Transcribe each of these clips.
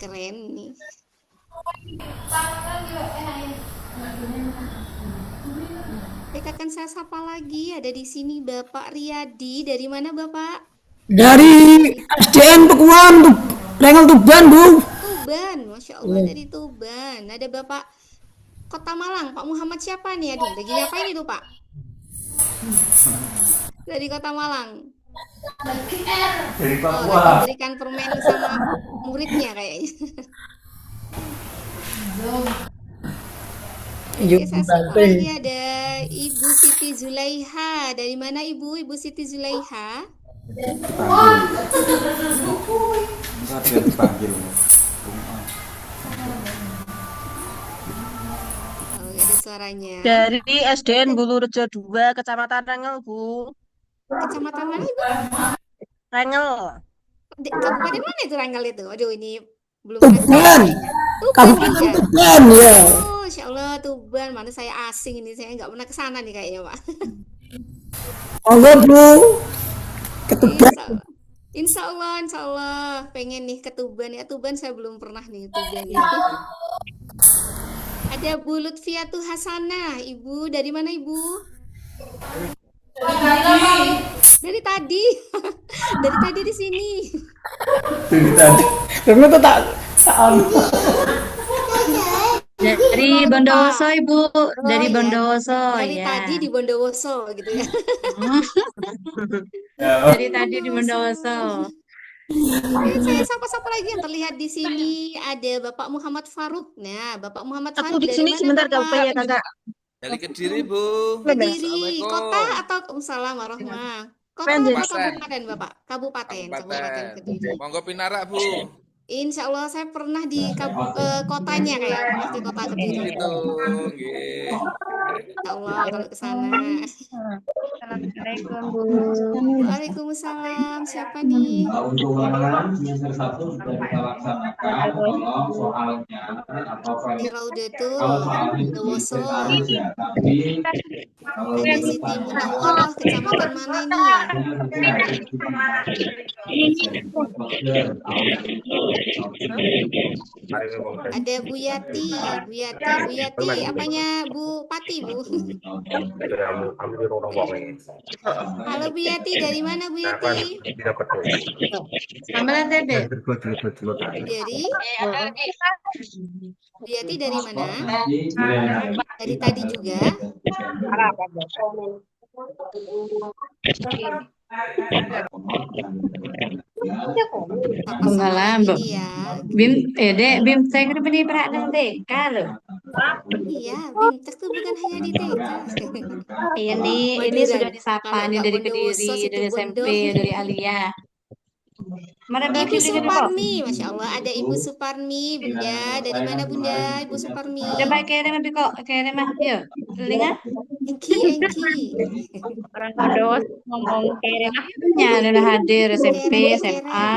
keren nih. Baik, akan saya sapa lagi. Ada di sini Bapak Riyadi. Dari mana Bapak? Dari SDN Pekuan, Rengal Tuban, Bu. Tuban, Masya Allah dari Tuban. Ada Bapak Kota Malang, Pak Muhammad siapa nih? Aduh, lagi ngapain itu Pak? Dari Kota Malang. Dari Oh, lagi Papua. berikan permen sama muridnya kayaknya. Oke, Yuk, saya sapa Banten. lagi ada Ibu Siti Zulaiha. Dari mana Ibu? Ibu Siti Zulaiha? Dipanggil. Oh, nggak ada suaranya. Dari SDN Bulurejo 2, Kecamatan Rengel, Bu. Kecamatan mana Ibu? Rengel. Kabupaten mana itu Ranggal itu? Aduh, ini belum pernah ke sana Tuban. kayaknya. Tuban Kabupaten juga. Tuban, ya. Oh, Insya Allah Tuban. Mana saya asing ini, saya nggak pernah ke sana nih kayaknya, Pak. Monggo, Bu. Ke Tuban. Insya Allah, pengen nih ke Tuban ya. Tuban saya belum pernah nih ke Tuban ya. Ada Bu Lutfiatul Hasanah, Ibu dari mana Ibu? Dari tadi, dari tadi di sini. Dari tadi. Ternyata tak Dari Gimana tuh, Pak? Bondowoso, Ibu. Oh Dari ya, Bondowoso, dari ya. tadi di Bondowoso gitu ya. Dari Di tadi di Bondowoso. Bondowoso. Oke, saya sapa-sapa lagi yang terlihat di sini ada Bapak Muhammad Faruk. Nah, Bapak Muhammad Aku Faruk di dari sini mana sebentar Bapak? Kak, ya Kakak. Dari Kediri, Bu. Kediri, kota Assalamualaikum. atau Waalaikumsalam warahmatullahi. Kota Pendek. atau Kabupaten. kabupaten Bapak? Kabupaten Kabupaten. Kediri. Monggo pinarak, Bu. Insya Allah saya pernah di kotanya kayak pernah ke kota Kediri. Gitu. Nggih. Insya Allah kalau ke sana. Assalamualaikum, Bu. Waalaikumsalam. Siapa nih? Untuk ulangan semester 1 sudah kita laksanakan. Tolong soalnya atau Di file. Raudatul Kalau soalnya itu Bondowoso. inventaris ya, tapi kalau Ada Siti Munawwaroh, kecamatan mana ini? Ada Bu Yati, Bu Yati, apanya Bu Pati, Bu? Halo Bu Yati, dari mana Bu Yati? Sambal tempe. Dari Bu Yati dari mana? Dari tadi juga. Sapa-sapa Malam, lagi Bu. nih ya. Bim, Dek, Bim, saya kira ini perhatian TK loh. Iya, Bimtek tuh bukan hanya di TK. Ini Madura sudah nih. disapa Kalau nih nggak dari Bondowoso, Kediri, situ dari Bondo. SMP, dari Alia. Mana Ibu Bapak ini kok? Suparmi, Masya Allah ada Ibu Suparmi, Bunda. Dari mana Bunda? Ibu Suparmi. Coba kirim Abi kok, kirim ah, yuk. Telinga? Engki. Orang Bondowoso ngomong kirim. Ya, udah hadir SMP, SMA.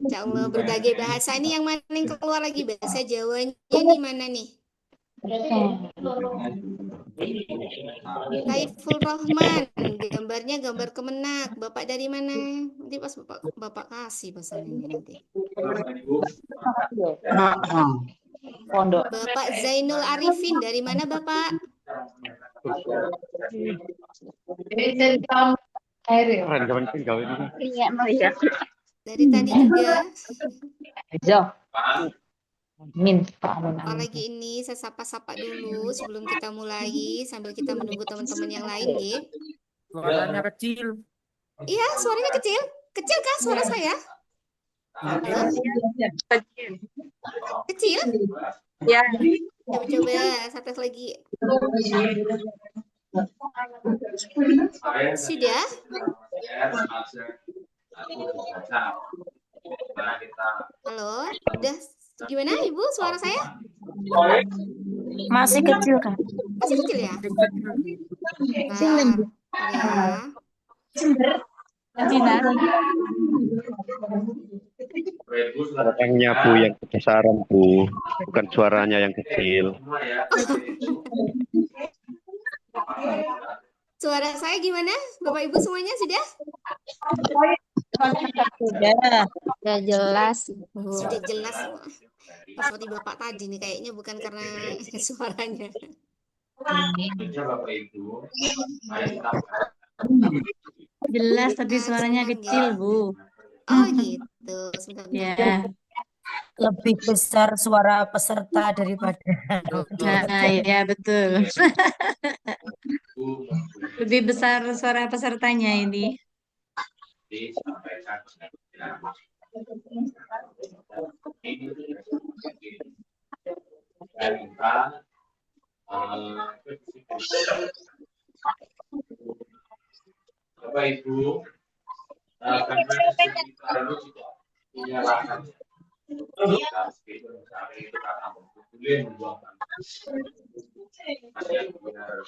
Insya Allah berbagai bahasa ini yang mana yang keluar lagi bahasa Jawanya ini mana nih? Saiful Rahman, gambarnya gambar Kemenak. Bapak dari mana? Nanti pas Bapak kasih pesanannya nanti. Bapak Zainul Arifin, dari mana Bapak? Dari tadi juga. Apalagi ini saya sapa-sapa dulu sebelum kita mulai sambil kita menunggu teman-teman yang lain ya. Suaranya kecil. Iya, suaranya kecil. Kecil kah suara saya? Halo? Kecil? Ya. Coba satu lagi. Sudah? Halo? Udah gimana Ibu suara saya? Masih kecil kan? Masih kecil ya? Bentar, ya. Cina. Orangnya Bu yang kebesaran Bu, bukan suaranya yang kecil. Suara saya gimana? Bapak Ibu semuanya sudah? Sudah. Sudah jelas, Bu. Sudah jelas. Oh, seperti Bapak tadi nih, kayaknya bukan karena suaranya. Kerja Bapak Ibu, mari kita Jelas, tapi suaranya Cuman kecil, ya. Bu. Oh gitu. Sebentar. Ya. Lebih besar suara peserta daripada Nah, ya betul. Lebih besar suara pesertanya ini. disampaikan kita Bapak Ibu, karena kita ini juga punya lahan. Itu karena boleh membuangkan yang benar.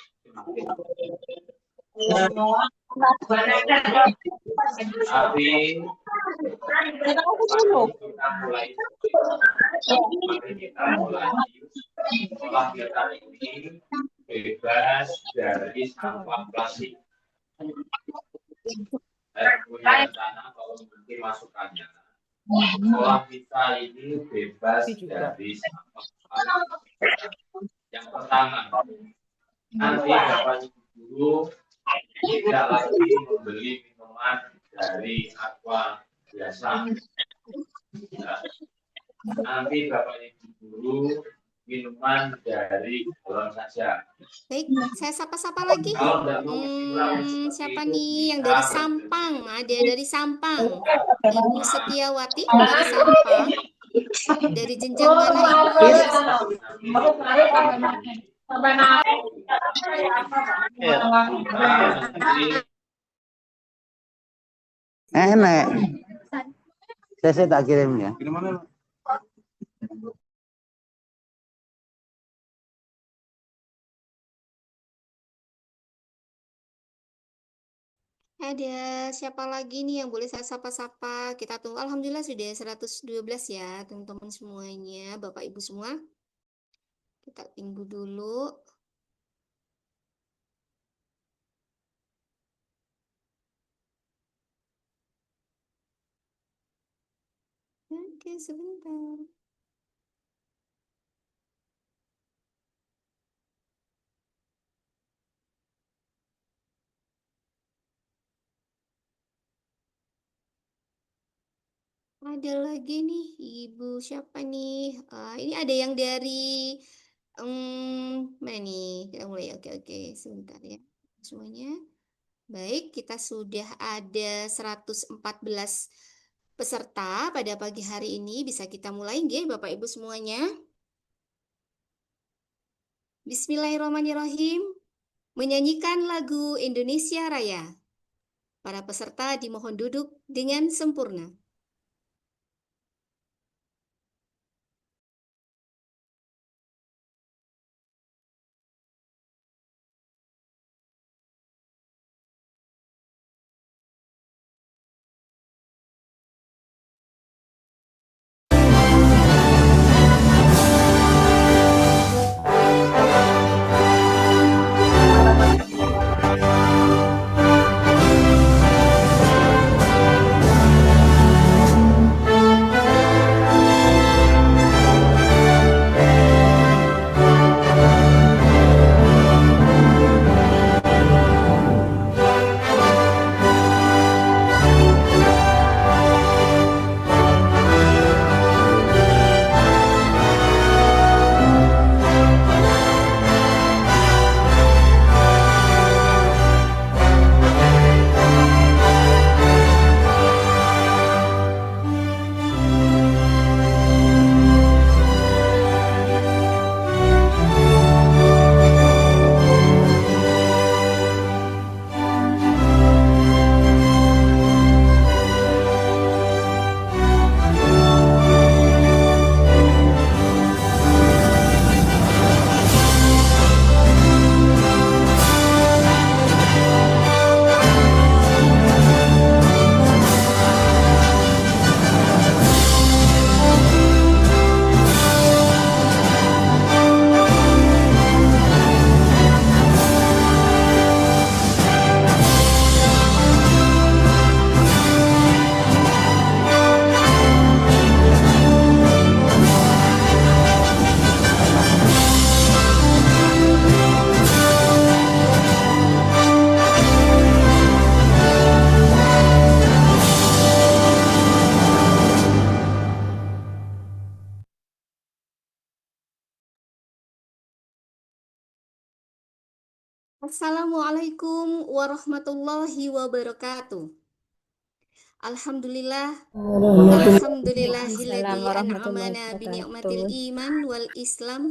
Tapi kita mulai sekolah kita ini bebas dari sampah plastik. Saya punya rencana kalau nanti masukannya sekolah kita ini bebas dari sampah plastik. Yang pertama, nanti Bapak Ibu guru tidak lagi membeli minuman dari aqua biasa. Ya. Nanti Bapak Ibu guru minuman dari galon saja. Baik, saya sapa-sapa lagi. Kalau tidak mau minuman Siapa itu nih yang bisa dari Sampang? Ada dari Sampang. Ibu Setiawati dari Sampang. Dari jenjang mana Ibu? Enak. Saya tak kirim ya. Ada siapa lagi nih yang boleh saya sapa-sapa? Kita tunggu. Alhamdulillah sudah 112 ya, teman-teman semuanya, Bapak Ibu semua. Kita tunggu dulu. Oke, sebentar. Ada lagi nih, Ibu siapa nih? Ini ada yang dari mana nih? Kita mulai. Oke, sebentar ya semuanya. Baik, kita sudah ada 114 peserta pada pagi hari ini. Bisa kita mulai nggih, Bapak Ibu semuanya? Bismillahirrahmanirrahim. Menyanyikan lagu Indonesia Raya. Para peserta dimohon duduk dengan sempurna. Assalamualaikum warahmatullahi wabarakatuh. Alhamdulillah, Waalaikumsalam alhamdulillahilladzi warahmatullahi an'amana bi ni'matil wabarakatuh. iman wal islam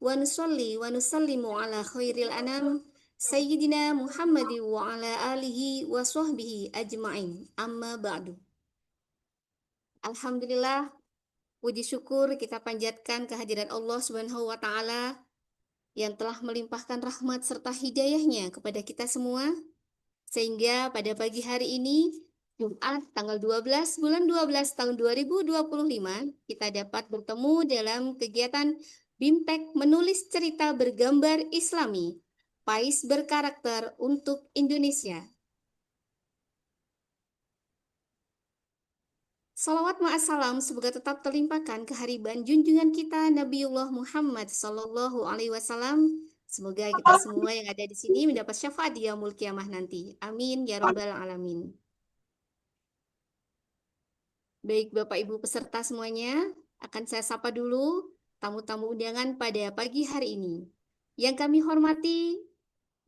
wa nusalli wa nusallimu ala khairil anam sayyidina Muhammadi wa ala alihi wa sahbihi ajma'in. Amma ba'du. Alhamdulillah, puji syukur kita panjatkan kehadiran Allah Subhanahu wa taala yang telah melimpahkan rahmat serta hidayahnya kepada kita semua, sehingga pada pagi hari ini, Jumat tanggal 12 bulan 12 tahun 2025, kita dapat bertemu dalam kegiatan BIMTEK menulis cerita bergambar Islami, PAIS berkarakter untuk Indonesia. Salawat ma'assalam semoga tetap terlimpahkan kehariban junjungan kita Nabiullah Muhammad Sallallahu Alaihi Wasallam. Semoga kita semua yang ada di sini mendapat syafaat di yaumul kiamah nanti. Amin ya rabbal alamin. Baik Bapak Ibu peserta semuanya, akan saya sapa dulu tamu-tamu undangan pada pagi hari ini. Yang kami hormati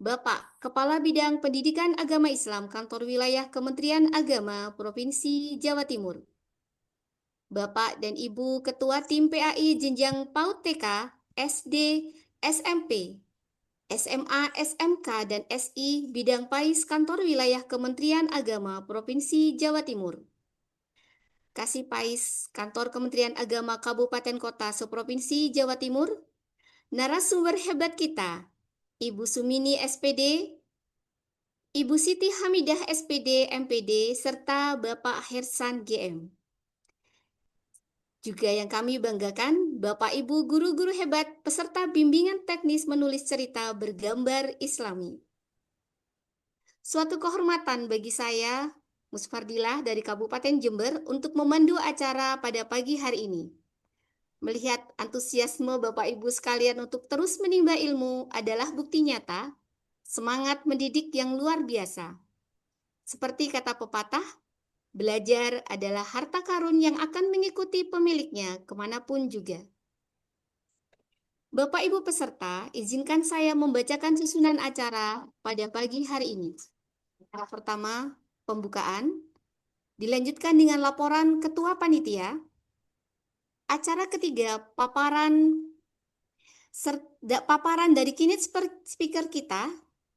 Bapak Kepala Bidang Pendidikan Agama Islam Kantor Wilayah Kementerian Agama Provinsi Jawa Timur. Bapak dan Ibu Ketua Tim PAI Jenjang PAUD TK, SD, SMP, SMA, SMK, dan SI Bidang PAIS Kantor Wilayah Kementerian Agama Provinsi Jawa Timur. Kasih PAIS Kantor Kementerian Agama Kabupaten Kota Seprovinsi Jawa Timur. Narasumber hebat kita, Ibu Sumini SPD, Ibu Siti Hamidah SPD MPD, serta Bapak Hersan GM. Juga yang kami banggakan, Bapak Ibu guru-guru hebat peserta bimbingan teknis menulis cerita bergambar Islami. Suatu kehormatan bagi saya, Musfardilah dari Kabupaten Jember, untuk memandu acara pada pagi hari ini. Melihat antusiasme Bapak Ibu sekalian untuk terus menimba ilmu adalah bukti nyata, semangat mendidik yang luar biasa. Seperti kata pepatah, belajar adalah harta karun yang akan mengikuti pemiliknya kemanapun juga. Bapak Ibu peserta, izinkan saya membacakan susunan acara pada pagi hari ini. Acara pertama, pembukaan, dilanjutkan dengan laporan Ketua Panitia. Acara ketiga, paparan dari keynote speaker kita,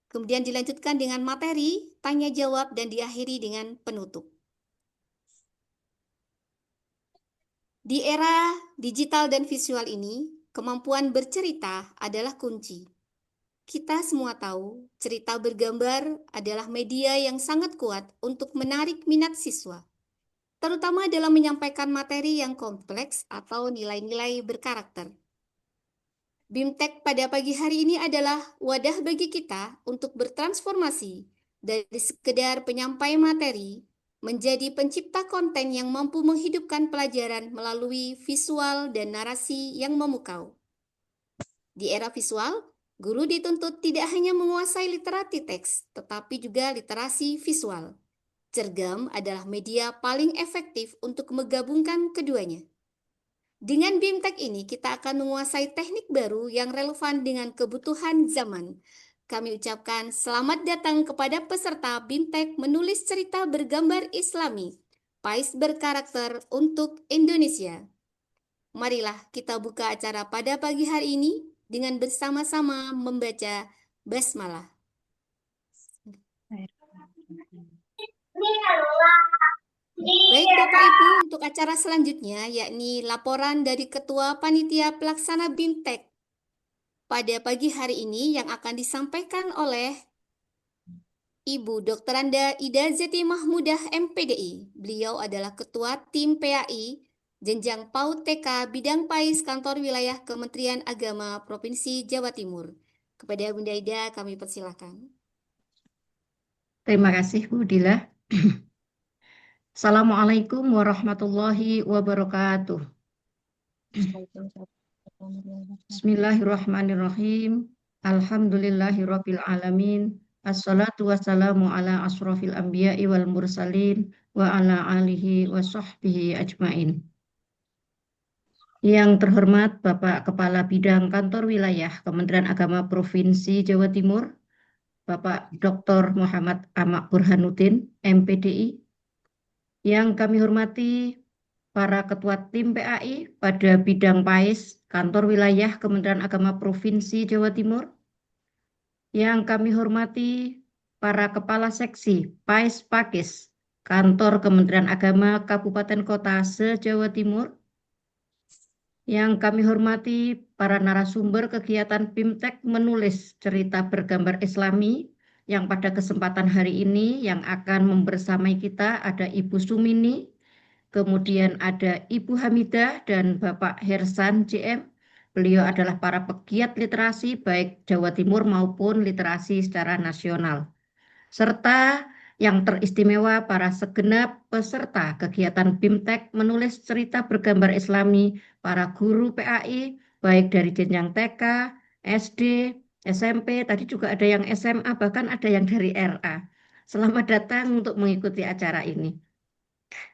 kemudian dilanjutkan dengan materi, tanya jawab, dan diakhiri dengan penutup. Di era digital dan visual ini, kemampuan bercerita adalah kunci. Kita semua tahu, cerita bergambar adalah media yang sangat kuat untuk menarik minat siswa, terutama dalam menyampaikan materi yang kompleks atau nilai-nilai berkarakter. BIMTEK pada pagi hari ini adalah wadah bagi kita untuk bertransformasi dari sekedar penyampai materi menjadi pencipta konten yang mampu menghidupkan pelajaran melalui visual dan narasi yang memukau. Di era visual, guru dituntut tidak hanya menguasai literasi teks, tetapi juga literasi visual. Cergam adalah media paling efektif untuk menggabungkan keduanya. Dengan BIMTEK ini, kita akan menguasai teknik baru yang relevan dengan kebutuhan zaman. Kami ucapkan selamat datang kepada peserta BIMTEK menulis cerita bergambar Islami, PAIS berkarakter untuk Indonesia. Marilah kita buka acara pada pagi hari ini dengan bersama-sama membaca basmalah. Baik Bapak Ibu, untuk acara selanjutnya yakni laporan dari Ketua Panitia Pelaksana BIMTEK pada pagi hari ini yang akan disampaikan oleh Ibu Dr. Anda Ida Zeti Mahmudah MPDI. Beliau adalah Ketua Tim PAI Jenjang PAUD TK Bidang PAIS Kantor Wilayah Kementerian Agama Provinsi Jawa Timur. Kepada Bunda Ida kami persilakan. Terima kasih Bu Dila. Assalamualaikum warahmatullahi wabarakatuh. Bismillahirrahmanirrahim. Alhamdulillahirabbil alamin. Assalatu wassalamu ala asrofil anbiya'i wal mursalin wa ala alihi wa sahbihi ajmain. Yang terhormat Bapak Kepala Bidang Kantor Wilayah Kementerian Agama Provinsi Jawa Timur, Bapak Dr. Muhammad Amak Burhanuddin, MPDI. Yang kami hormati para ketua tim PAI pada bidang PAIS, Kantor Wilayah Kementerian Agama Provinsi Jawa Timur. Yang kami hormati para kepala seksi PAIS Pakis, Kantor Kementerian Agama Kabupaten Kota se-Jawa Timur. Yang kami hormati para narasumber kegiatan BIMTEK menulis cerita bergambar Islami yang pada kesempatan hari ini yang akan membersamai kita ada Ibu Sumini, kemudian ada Ibu Hamidah dan Bapak Hersan JM. Beliau adalah para pegiat literasi baik Jawa Timur maupun literasi secara nasional. Serta yang teristimewa para segenap peserta kegiatan BIMTEK menulis cerita bergambar Islami para guru PAI baik dari jenjang TK, SD, SMP, tadi juga ada yang SMA, bahkan ada yang dari RA. Selamat datang untuk mengikuti acara ini.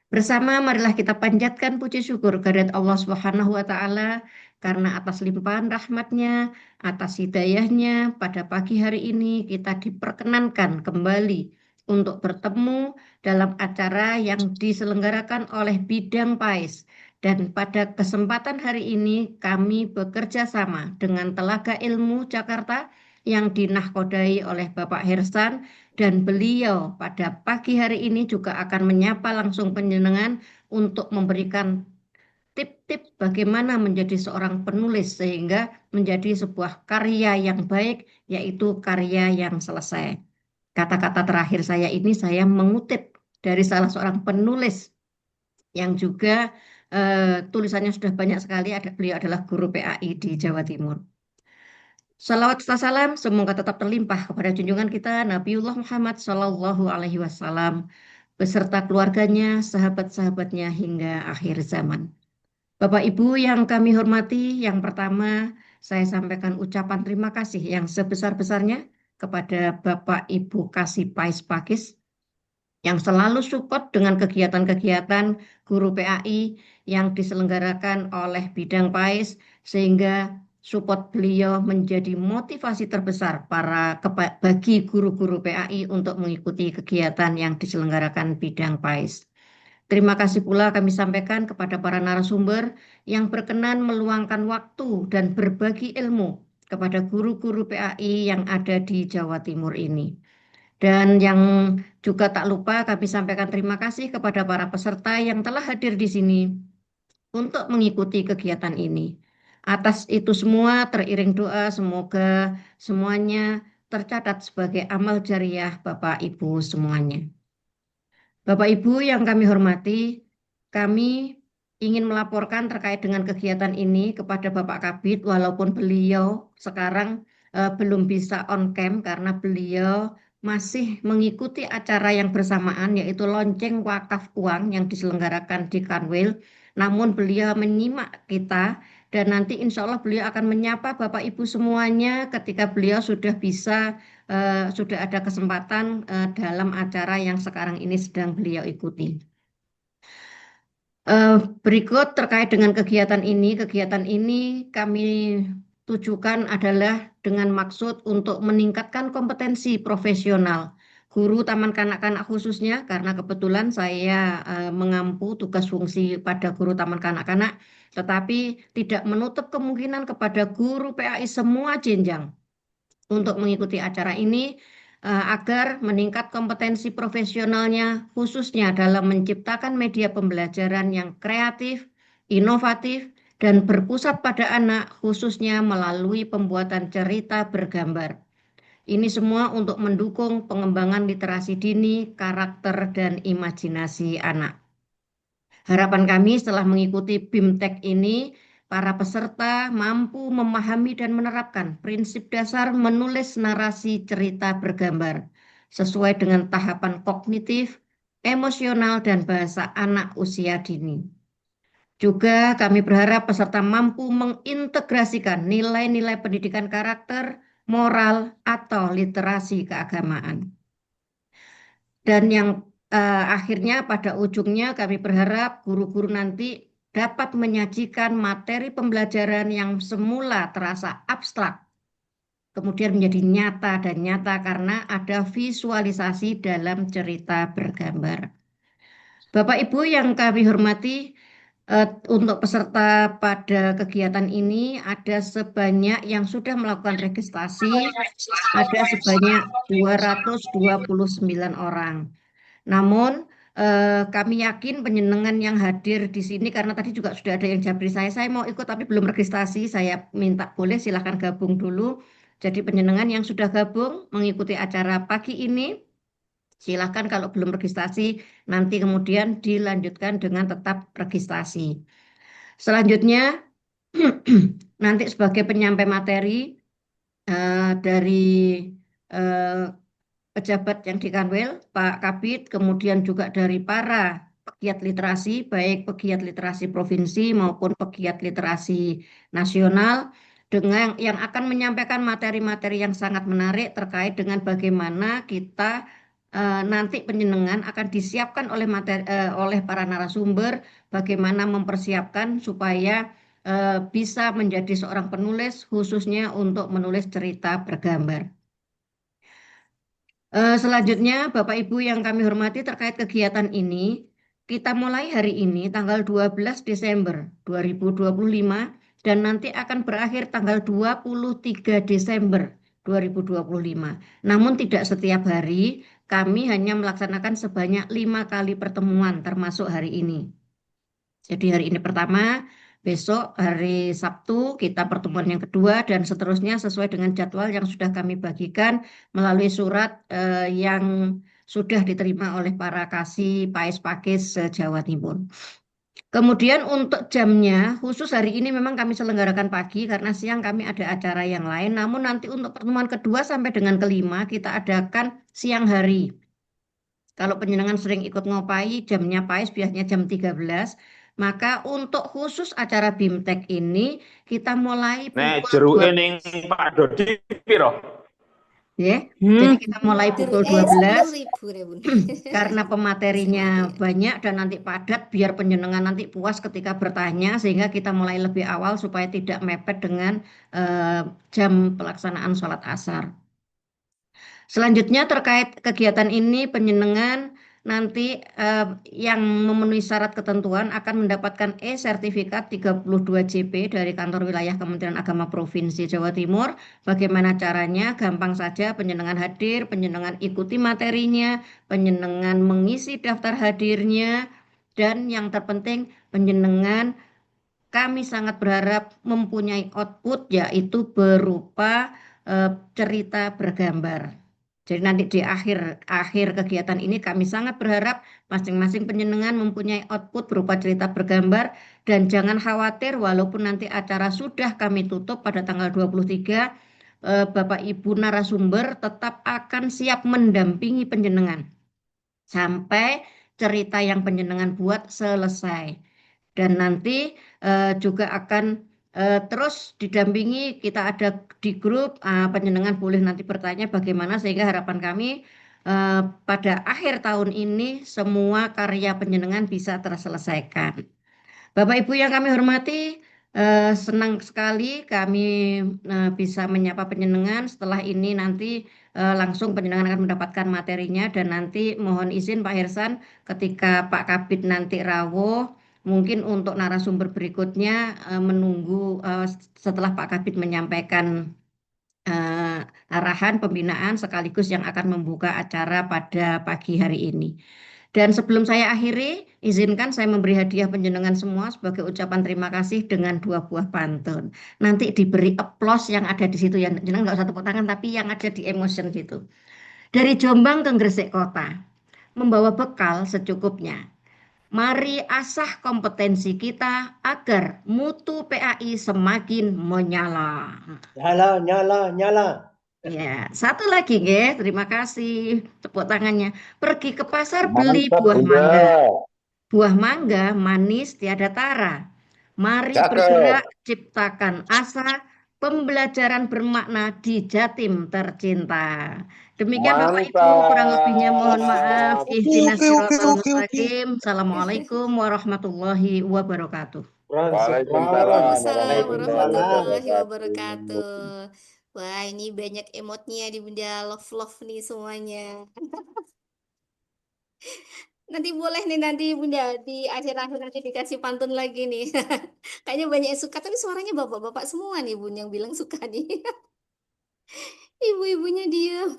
Bersama marilah kita panjatkan puji syukur kehadirat Allah Subhanahu wa taala karena atas limpahan rahmatnya, atas hidayahnya pada pagi hari ini kita diperkenankan kembali untuk bertemu dalam acara yang diselenggarakan oleh bidang PAIS. Dan pada kesempatan hari ini kami bekerja sama dengan Telaga Ilmu Jakarta yang dinahkodai oleh Bapak Hersan, dan beliau pada pagi hari ini juga akan menyapa langsung panjenengan untuk memberikan tip-tip bagaimana menjadi seorang penulis sehingga menjadi sebuah karya yang baik, yaitu karya yang selesai. Kata-kata terakhir saya ini saya mengutip dari salah seorang penulis yang juga tulisannya sudah banyak sekali, beliau adalah guru PAI di Jawa Timur. Salawat serta salam semoga tetap terlimpah kepada junjungan kita Nabiullah Muhammad Sallallahu Alaihi Wasallam beserta keluarganya, sahabat-sahabatnya hingga akhir zaman. Bapak Ibu yang kami hormati, yang pertama saya sampaikan ucapan terima kasih yang sebesar-besarnya kepada Bapak Ibu Kasih Pais Pakis yang selalu support dengan kegiatan-kegiatan guru PAI yang diselenggarakan oleh bidang PAIS sehingga support beliau menjadi motivasi terbesar bagi guru-guru PAI untuk mengikuti kegiatan yang diselenggarakan bidang PAIS. Terima kasih pula kami sampaikan kepada para narasumber yang berkenan meluangkan waktu dan berbagi ilmu kepada guru-guru PAI yang ada di Jawa Timur ini. Dan yang juga tak lupa kami sampaikan terima kasih kepada para peserta yang telah hadir di sini untuk mengikuti kegiatan ini. Atas itu semua teriring doa semoga semuanya tercatat sebagai amal jariah Bapak Ibu semuanya. Bapak Ibu yang kami hormati, kami ingin melaporkan terkait dengan kegiatan ini kepada Bapak Kabid walaupun beliau sekarang belum bisa on cam karena beliau masih mengikuti acara yang bersamaan yaitu lonceng wakaf uang yang diselenggarakan di Kanwil. Namun beliau menyimak kita dan nanti insya Allah beliau akan menyapa Bapak Ibu semuanya ketika beliau sudah bisa, sudah ada kesempatan dalam acara yang sekarang ini sedang beliau ikuti. Berikut terkait dengan kegiatan ini kami tujukan adalah dengan maksud untuk meningkatkan kompetensi profesional guru taman kanak-kanak khususnya karena kebetulan saya mengampu tugas fungsi pada guru taman kanak-kanak, tetapi tidak menutup kemungkinan kepada guru PAI semua jenjang untuk mengikuti acara ini agar meningkat kompetensi profesionalnya khususnya dalam menciptakan media pembelajaran yang kreatif, inovatif, dan berpusat pada anak khususnya melalui pembuatan cerita bergambar. Ini semua untuk mendukung pengembangan literasi dini, karakter, dan imajinasi anak. Harapan kami setelah mengikuti BIMTEK ini, para peserta mampu memahami dan menerapkan prinsip dasar menulis narasi cerita bergambar sesuai dengan tahapan kognitif, emosional, dan bahasa anak usia dini. Juga kami berharap peserta mampu mengintegrasikan nilai-nilai pendidikan karakter, moral, atau literasi keagamaan. Dan yang akhirnya pada ujungnya kami berharap guru-guru nanti dapat menyajikan materi pembelajaran yang semula terasa abstrak, kemudian menjadi nyata dan nyata karena ada visualisasi dalam cerita bergambar. Bapak Ibu yang kami hormati, untuk peserta pada kegiatan ini ada sebanyak yang sudah melakukan registrasi, ada sebanyak 229 orang. Namun kami yakin penjenengan yang hadir di sini, karena tadi juga sudah ada yang japri saya mau ikut tapi belum registrasi, saya minta boleh silahkan gabung dulu. Jadi penjenengan yang sudah gabung mengikuti acara pagi ini, silahkan kalau belum registrasi nanti kemudian dilanjutkan dengan tetap registrasi. Selanjutnya nanti sebagai penyampai materi dari pejabat yang di Kanwil, Pak Kabid, kemudian juga dari para pegiat literasi, baik pegiat literasi provinsi maupun pegiat literasi nasional, dengan yang akan menyampaikan materi-materi yang sangat menarik terkait dengan bagaimana kita nanti penjenengan akan disiapkan oleh para narasumber, bagaimana mempersiapkan supaya bisa menjadi seorang penulis khususnya untuk menulis cerita bergambar. Selanjutnya, Bapak Ibu yang kami hormati terkait kegiatan ini, kita mulai hari ini tanggal 12 Desember 2025 dan nanti akan berakhir tanggal 23 Desember 2025. Namun tidak setiap hari, kami hanya melaksanakan sebanyak 5 kali pertemuan termasuk hari ini. Jadi hari ini pertama, besok hari Sabtu kita pertemuan yang kedua dan seterusnya sesuai dengan jadwal yang sudah kami bagikan melalui surat yang sudah diterima oleh para kasih Pais Pakis Jawa Timur. Kemudian untuk jamnya, khusus hari ini memang kami selenggarakan pagi karena siang kami ada acara yang lain. Namun nanti untuk pertemuan kedua sampai dengan kelima kita adakan siang hari. Kalau penjenengan sering ikut ngopai, jamnya Pais biasanya jam 13. Maka untuk khusus acara BIMTEK ini kita mulai pukul 12. Pak Dodi piro? Ya, jadi kita mulai pukul 12 10.000 karena pematerinya banyak dan nanti padat biar penjenengan nanti puas ketika bertanya sehingga kita mulai lebih awal supaya tidak mepet dengan jam pelaksanaan sholat asar. Selanjutnya terkait kegiatan ini penjenengan nanti yang memenuhi syarat ketentuan akan mendapatkan e-sertifikat 32 JP dari kantor wilayah Kementerian Agama Provinsi Jawa Timur. Bagaimana caranya? Gampang saja, penjenengan hadir, penjenengan ikuti materinya, penjenengan mengisi daftar hadirnya, dan yang terpenting penjenengan kami sangat berharap mempunyai output yaitu berupa cerita bergambar. Jadi nanti di akhir kegiatan ini kami sangat berharap masing-masing penjenengan mempunyai output berupa cerita bergambar dan jangan khawatir walaupun nanti acara sudah kami tutup pada tanggal 23, Bapak Ibu narasumber tetap akan siap mendampingi penjenengan sampai cerita yang penjenengan buat selesai. Dan nanti juga akan terus didampingi, kita ada di grup, penjenengan boleh nanti bertanya bagaimana sehingga harapan kami pada akhir tahun ini semua karya penjenengan bisa terselesaikan. Bapak Ibu yang kami hormati, senang sekali kami bisa menyapa penjenengan. Setelah ini nanti langsung penjenengan akan mendapatkan materinya dan nanti mohon izin Pak Hersan ketika Pak Kabid nanti rawuh, mungkin untuk narasumber berikutnya menunggu setelah Pak Kabid menyampaikan arahan pembinaan sekaligus yang akan membuka acara pada pagi hari ini. Dan sebelum saya akhiri, izinkan saya memberi hadiah penjenengan semua sebagai ucapan terima kasih dengan 2 buah pantun. Nanti diberi applause yang ada di situ ya, jenengan nggak usah tepuk tangan tapi yang ada di emotion gitu. Dari Jombang ke Gresik Kota, membawa bekal secukupnya. Mari asah kompetensi kita agar mutu PAI semakin menyala. Nyala, nyala, nyala. Ya, satu lagi nggih, terima kasih tepuk tangannya. Pergi ke pasar beli buah mangga. Buah mangga manis tiada tara. Mari bergerak ciptakan asa, pembelajaran bermakna di Jatim tercinta. Demikian Bapak Ibu, kurang lebihnya mohon maaf. Ihdinas siratal mustaqim. Assalamualaikum warahmatullahi wabarakatuh. Waalaikumsalam Waalaikumsalam warahmatullahi wabarakatuh. Wah, ini banyak emotnya di Bunda, love-love nih semuanya. Nanti boleh nih nanti Bunda di akhir-akhir nanti dikasih pantun lagi nih. Kayaknya banyak yang suka, tapi suaranya bapak-bapak semua nih Bun yang bilang suka nih. Ibu-ibunya diam.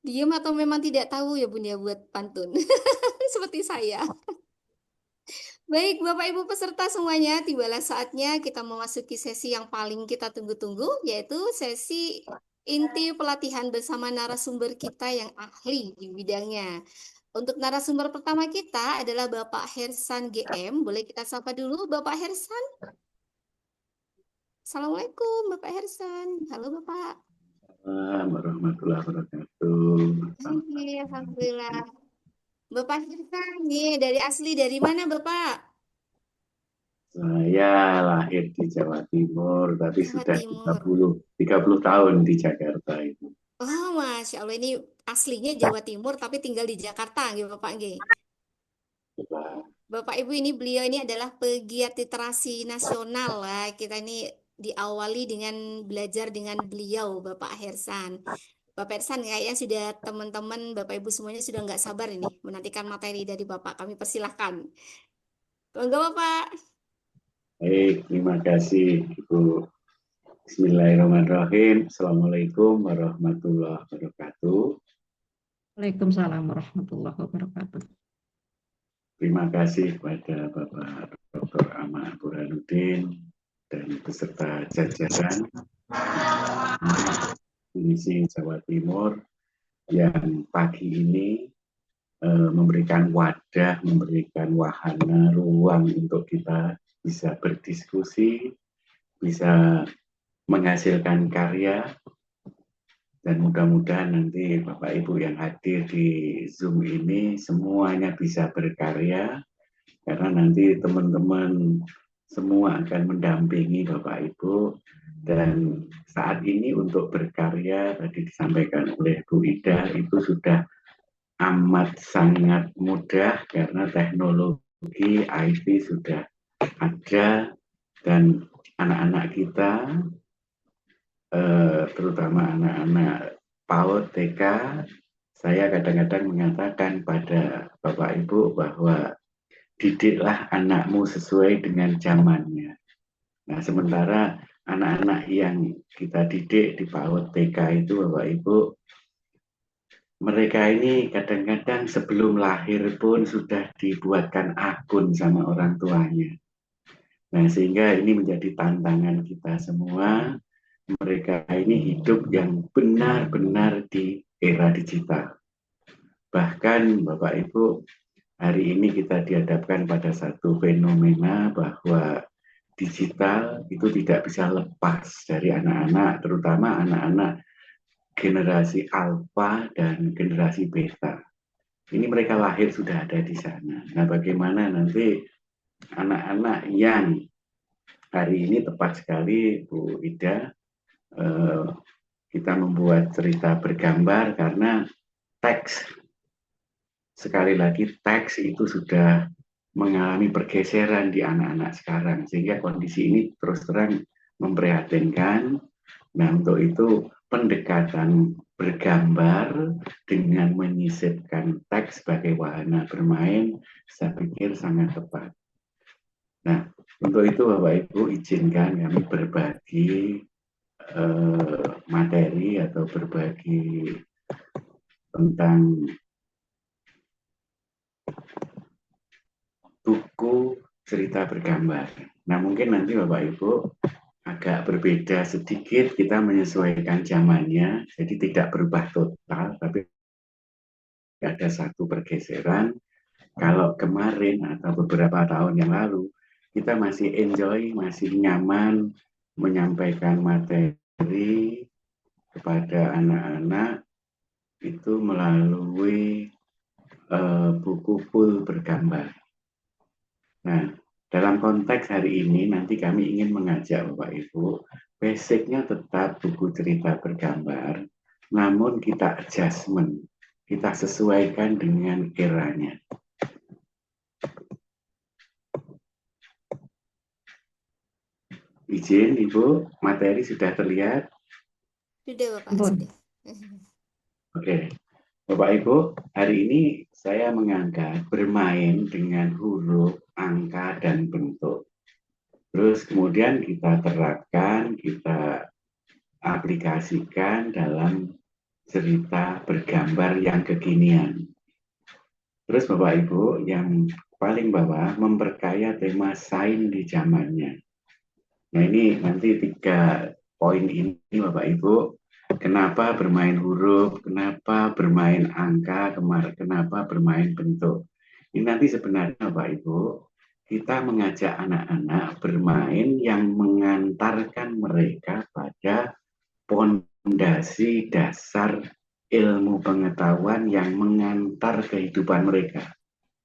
Diam atau memang tidak tahu ya Bun ya buat pantun. Seperti saya. Baik, Bapak Ibu peserta semuanya, tibalah saatnya kita memasuki sesi yang paling kita tunggu-tunggu, yaitu sesi inti pelatihan bersama narasumber kita yang ahli di bidangnya. Untuk narasumber pertama kita adalah Bapak Hersan GM. Boleh kita sapa dulu Bapak Hersan? Assalamualaikum Bapak Hersan. Halo Bapak. Warahmatullahi wabarakatuh. Hai, Alhamdulillah. Bapak Hersan, nih dari asli dari mana Bapak? Saya lahir di Jawa Timur, tapi Jawa sudah Timur. 30 tahun di Jakarta itu. Oh, Masya Allah, ini aslinya Jawa Timur tapi tinggal di Jakarta, gitu Bapak G. Bapak Ibu ini beliau ini adalah pegiat literasi nasional lah. Kita ini diawali dengan belajar dengan beliau, Bapak Hersan. Bapak Hersan kayaknya sudah teman-teman, Bapak Ibu semuanya sudah nggak sabar ini menantikan materi dari Bapak. Kami persilahkan. Monggo Bapak. Baik, terima kasih Ibu. Bismillahirrahmanirrahim. Assalamualaikum warahmatullahi wabarakatuh. Waalaikumsalam warahmatullahi wabarakatuh. Terima kasih kepada Bapak Dr. Amak Burhanuddin dan beserta jajaran Divisi Jawa Timur yang pagi ini memberikan wadah, memberikan wahana, ruang untuk kita bisa berdiskusi, bisa menghasilkan karya, dan mudah-mudahan nanti Bapak Ibu yang hadir di Zoom ini semuanya bisa berkarya, karena nanti teman-teman semua akan mendampingi Bapak Ibu. Dan saat ini untuk berkarya, tadi disampaikan oleh Bu Ida, itu sudah amat sangat mudah karena teknologi IT sudah ada, dan anak-anak kita, terutama anak-anak PAUD TK, saya kadang-kadang mengatakan pada Bapak Ibu bahwa didiklah anakmu sesuai dengan zamannya. Nah, sementara anak-anak yang kita didik di PAUD TK itu Bapak Ibu, mereka ini kadang-kadang sebelum lahir pun sudah dibuatkan akun sama orang tuanya. Nah, sehingga ini menjadi tantangan kita semua. Mereka ini hidup yang benar-benar di era digital. Bahkan Bapak Ibu, hari ini kita dihadapkan pada satu fenomena bahwa digital itu tidak bisa lepas dari anak-anak, terutama anak-anak generasi alfa dan generasi beta. Ini mereka lahir sudah ada di sana. Nah, bagaimana nanti anak-anak yang hari ini tepat sekali Bu Ida, kita membuat cerita bergambar karena teks, sekali lagi teks itu sudah mengalami pergeseran di anak-anak sekarang, sehingga kondisi ini terus terang memprihatinkan. Nah, untuk itu pendekatan bergambar dengan menyisipkan teks sebagai wahana bermain, saya pikir sangat tepat. Nah, untuk itu Bapak Ibu izinkan kami berbagi materi atau berbagi tentang buku cerita bergambar. Nah, mungkin nanti Bapak Ibu agak berbeda sedikit, kita menyesuaikan zamannya, jadi tidak berubah total, tapi ada satu pergeseran. Kalau kemarin atau beberapa tahun yang lalu, kita masih enjoy, masih nyaman menyampaikan materi kepada anak-anak itu melalui buku full bergambar. Nah, dalam konteks hari ini nanti kami ingin mengajak Bapak Ibu, basicnya tetap buku cerita bergambar, namun kita adjustment, kita sesuaikan dengan eranya. Izin Ibu, materi sudah terlihat. Sudah Bapak, Ampun. sudah. Oke, Bapak Ibu, hari ini saya mengangkat bermain dengan huruf, angka, dan bentuk. Terus kemudian kita terapkan, kita aplikasikan dalam cerita bergambar yang kekinian. Terus Bapak Ibu, yang paling bawah memperkaya tema sains di zamannya. Nah ini nanti 3 poin ini Bapak Ibu, kenapa bermain huruf, kenapa bermain angka, kenapa bermain bentuk. Ini nanti sebenarnya Bapak Ibu, kita mengajak anak-anak bermain yang mengantarkan mereka pada pondasi dasar ilmu pengetahuan yang mengantar kehidupan mereka.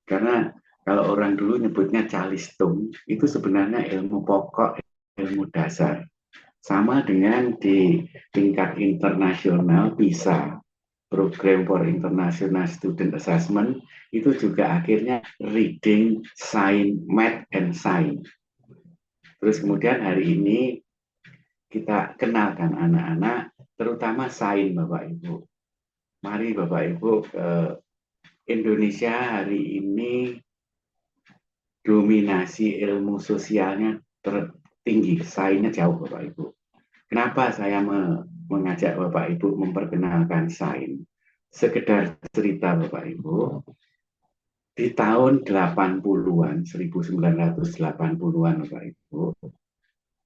Karena kalau orang dulu nyebutnya calistung, itu sebenarnya ilmu pokok, ilmu dasar. Sama dengan di tingkat internasional PISA, Program for International Student Assessment, itu juga akhirnya reading, science, math, and science. Terus kemudian hari ini kita kenalkan anak-anak, terutama sains Bapak Ibu. Mari Bapak Ibu, Indonesia hari ini dominasi ilmu sosialnya tertinggi, sainsnya jauh Bapak Ibu. Kenapa saya mengajak Bapak Ibu memperkenalkan sains? Sekedar cerita Bapak Ibu, di tahun 80-an, 1980-an Bapak Ibu,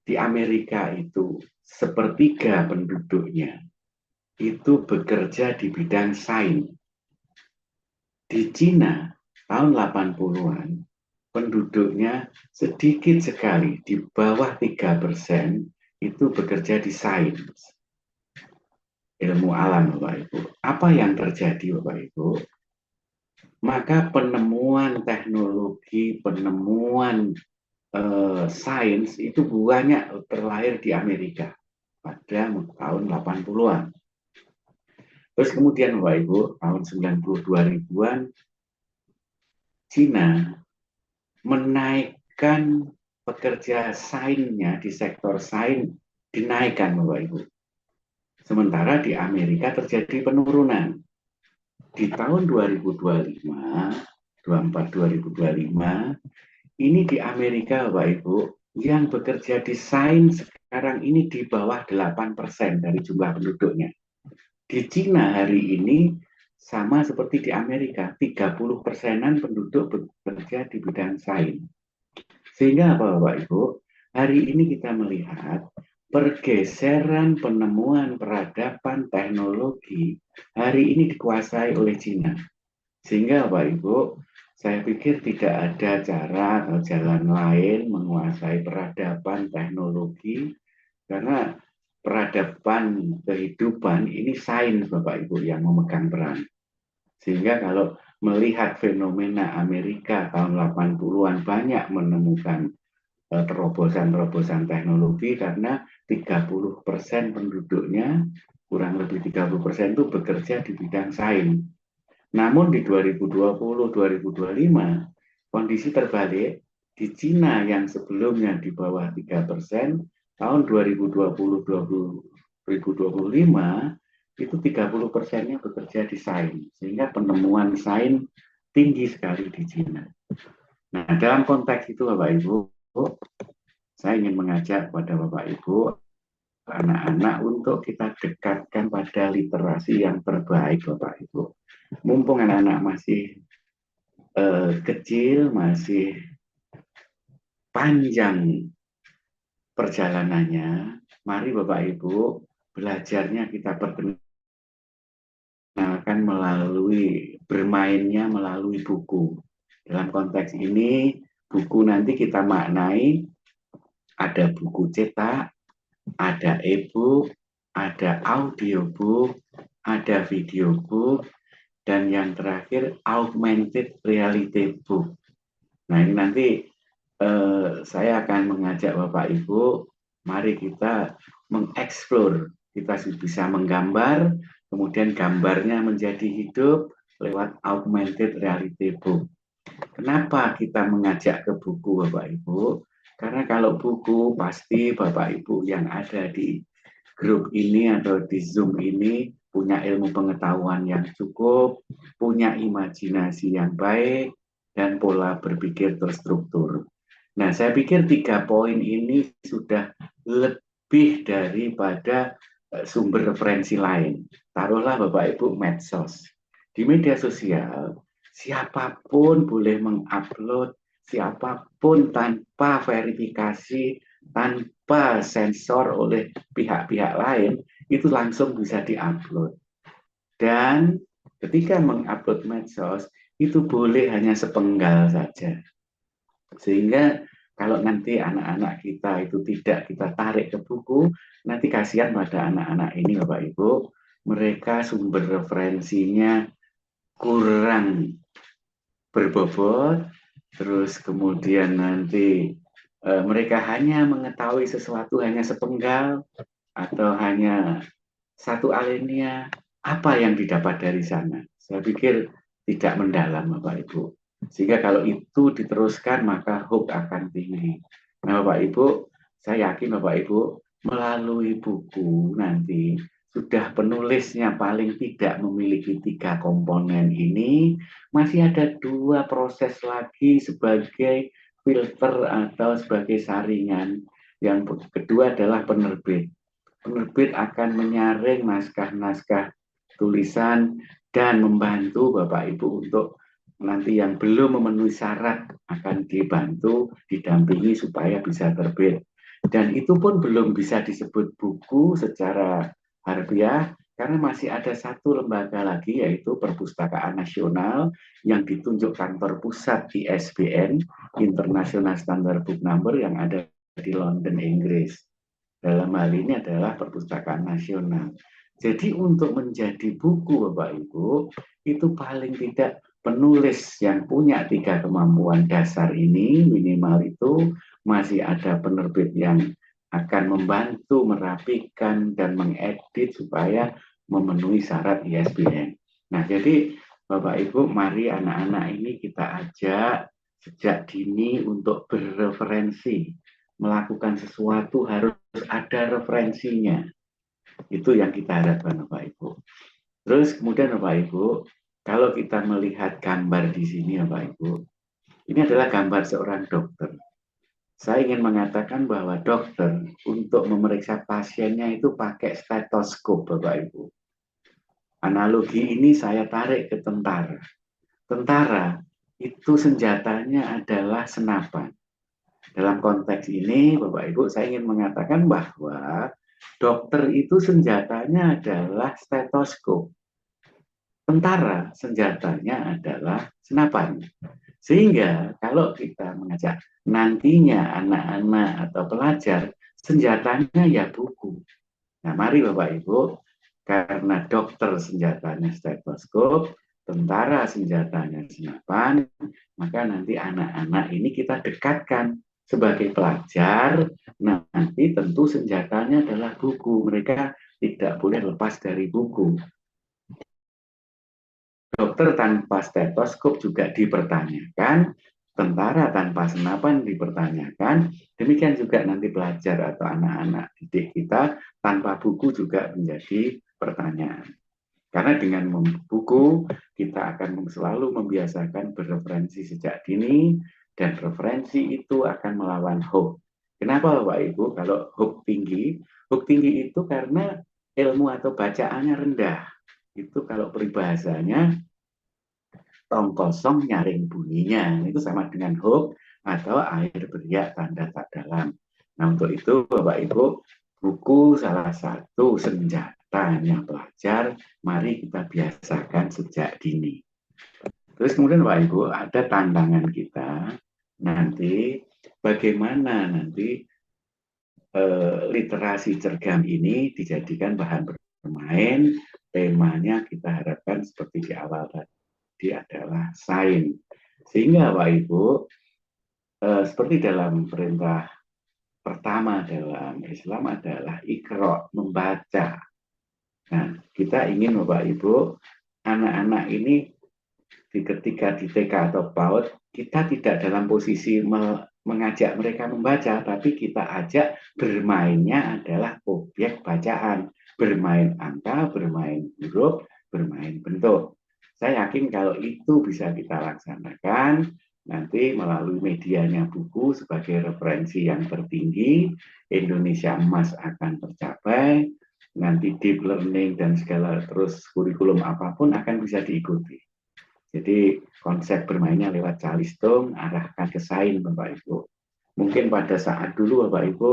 di Amerika itu sepertiga penduduknya itu bekerja di bidang sains. Di Cina tahun 80-an penduduknya sedikit sekali, di bawah 3% itu bekerja di sains. Ilmu alam Bapak Ibu. Apa yang terjadi Bapak Ibu? Maka penemuan teknologi, penemuan sains itu banyak terlahir di Amerika pada tahun 80-an. Terus kemudian Bapak Ibu, tahun 92 ribuan, Cina menaikkan pekerja sainsnya di sektor sains, dinaikkan Bapak Ibu. Sementara di Amerika terjadi penurunan. Di tahun 2025, 2024-2025, ini di Amerika Bapak Ibu, yang bekerja di sains sekarang ini di bawah 8% dari jumlah penduduknya. Di Cina hari ini sama seperti di Amerika, 30%-an penduduk bekerja di bidang sains. Sehingga apa Bapak Ibu, hari ini kita melihat pergeseran penemuan peradaban teknologi hari ini dikuasai oleh Cina. Sehingga Bapak Ibu, saya pikir tidak ada cara atau jalan lain menguasai peradaban teknologi, karena peradaban kehidupan ini sains Bapak Ibu yang memegang peran. Sehingga kalau melihat fenomena Amerika tahun 80-an banyak menemukan terobosan-terobosan teknologi karena 30% penduduknya, kurang lebih 30% itu bekerja di bidang sains. Namun di 2020-2025 kondisi terbalik. Di Cina yang sebelumnya di bawah 3%, tahun 2020-2025 itu 30%-nya bekerja di sains. Sehingga penemuan sains tinggi sekali di Cina. Nah, dalam konteks itu Bapak Ibu, saya ingin mengajak pada Bapak Ibu, anak-anak untuk kita dekatkan pada literasi yang terbaik Bapak Ibu. Mumpung anak-anak masih kecil, masih panjang perjalanannya, mari Bapak Ibu belajarnya kita perkenalkan bermainnya melalui buku. Dalam konteks ini, buku nanti kita maknai ada buku cetak, ada e-book, ada audiobook, ada video book, dan yang terakhir augmented reality book. Nah ini nanti saya akan mengajak Bapak Ibu, mari kita mengeksplor, kita bisa menggambar, kemudian gambarnya menjadi hidup lewat augmented reality book. Kenapa kita mengajak ke buku Bapak Ibu? Karena kalau buku pasti Bapak Ibu yang ada di grup ini atau di Zoom ini punya ilmu pengetahuan yang cukup, punya imajinasi yang baik, dan pola berpikir terstruktur. Nah, saya pikir 3 poin ini sudah lebih daripada sumber referensi lain. Taruhlah Bapak Ibu medsos. Di media sosial, siapapun boleh mengupload, siapapun tanpa verifikasi, tanpa sensor oleh pihak-pihak lain, itu langsung bisa diupload. Dan ketika mengupload medsos, itu boleh hanya sepenggal saja. Sehingga kalau nanti anak-anak kita itu tidak kita tarik ke buku, nanti kasihan pada anak-anak ini Bapak Ibu, mereka sumber referensinya kurang berbobot, terus kemudian nanti mereka hanya mengetahui sesuatu hanya sepenggal atau hanya satu alinea, apa yang didapat dari sana? Saya pikir tidak mendalam Bapak Ibu. Sehingga kalau itu diteruskan maka hope akan tinggi. Nah Bapak Ibu, saya yakin Bapak Ibu melalui buku nanti sudah penulisnya paling tidak memiliki 3 komponen ini, masih ada 2 proses lagi sebagai filter atau sebagai saringan. Yang kedua adalah penerbit. Penerbit akan menyaring naskah-naskah tulisan dan membantu Bapak Ibu untuk nanti yang belum memenuhi syarat akan dibantu, didampingi supaya bisa terbit. Dan itu pun belum bisa disebut buku secara harfiah karena masih ada 1 lembaga lagi yaitu Perpustakaan Nasional yang ditunjuk kantor pusat di ISBN, International Standard Book Number, yang ada di London, Inggris. Dalam hal ini adalah Perpustakaan Nasional. Jadi untuk menjadi buku Bapak Ibu, itu paling tidak penulis yang punya 3 kemampuan dasar ini, minimal itu masih ada penerbit yang akan membantu merapikan dan mengedit supaya memenuhi syarat ISBN. Nah, jadi Bapak Ibu, mari anak-anak ini kita ajak sejak dini untuk berreferensi. Melakukan sesuatu harus ada referensinya. Itu yang kita harapkan Bapak Ibu. Terus kemudian Bapak Ibu, kalau kita melihat gambar di sini Bapak Ibu, ini adalah gambar seorang dokter. Saya ingin mengatakan bahwa dokter untuk memeriksa pasiennya itu pakai stetoskop Bapak Ibu. Analogi ini saya tarik ke tentara. Tentara itu senjatanya adalah senapan. Dalam konteks ini Bapak Ibu saya ingin mengatakan bahwa dokter itu senjatanya adalah stetoskop. Tentara senjatanya adalah senapan. Sehingga kalau kita mengajak nantinya anak-anak atau pelajar, senjatanya ya buku. Nah mari Bapak Ibu, karena dokter senjatanya stetoskop, tentara senjatanya senapan, maka nanti anak-anak ini kita dekatkan sebagai pelajar. Nah nanti tentu senjatanya adalah buku. Mereka tidak boleh lepas dari buku. Dokter tanpa stetoskop juga dipertanyakan, tentara tanpa senapan dipertanyakan, demikian juga nanti pelajar atau anak-anak didik kita tanpa buku juga menjadi pertanyaan. Karena dengan buku kita akan selalu membiasakan berreferensi sejak dini, dan referensi itu akan melawan hope. Kenapa Bapak Ibu? Kalau hope tinggi itu karena ilmu atau bacaannya rendah. Itu kalau peribahasanya tong kosong nyaring bunyinya, itu sama dengan hope atau air beriak tanda tak dalam. Nah untuk itu Bapak Ibu, buku salah satu senjatanya pelajar, mari kita biasakan sejak dini. Terus kemudian Bapak Ibu ada tantangan kita nanti bagaimana nanti literasi cergam ini dijadikan bahan bermain. Temanya kita harapkan seperti di awal tadi adalah sains. Sehingga Bapak Ibu, seperti dalam perintah pertama dalam Islam adalah ikra, membaca. Nah, kita ingin Bapak Ibu, anak-anak ini ketika di TK atau PAUD, kita tidak dalam posisi mengajak mereka membaca, tapi kita ajak bermainnya adalah objek bacaan, bermain angka, bermain huruf, bermain bentuk. Saya yakin kalau itu bisa kita laksanakan, nanti melalui medianya buku sebagai referensi yang tertinggi, Indonesia Emas akan tercapai, nanti deep learning dan segala terus kurikulum apapun akan bisa diikuti. Jadi konsep bermainnya lewat calistung, arahkan ke sains Bapak Ibu. Mungkin pada saat dulu Bapak Ibu,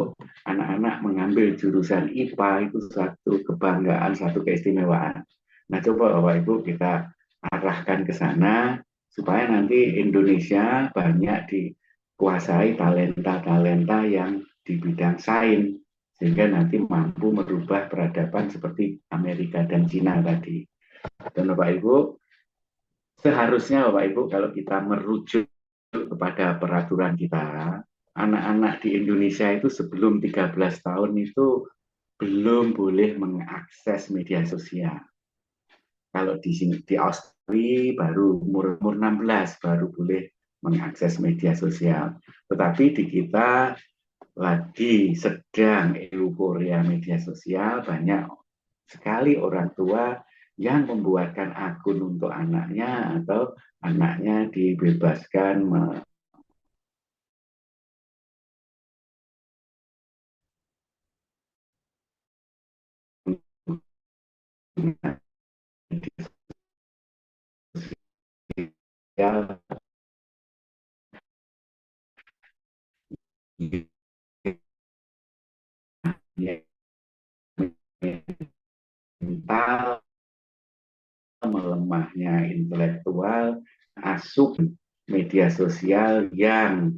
anak-anak mengambil jurusan IPA itu satu kebanggaan, satu keistimewaan. Nah coba Bapak Ibu kita arahkan ke sana, supaya nanti Indonesia banyak dikuasai talenta-talenta yang di bidang sains, sehingga nanti mampu merubah peradaban seperti Amerika dan Cina tadi. Dan Bapak Ibu, seharusnya Bapak Ibu kalau kita merujuk kepada peraturan kita, anak-anak di Indonesia itu sebelum 13 tahun itu belum boleh mengakses media sosial. Kalau di sini di Australia baru umur 16 baru boleh mengakses media sosial. Tetapi di kita lagi sedang euforia media sosial, banyak sekali orang tua yang membuatkan akun untuk anaknya atau anaknya dibebaskan mental, melemahnya intelektual, asup media sosial yang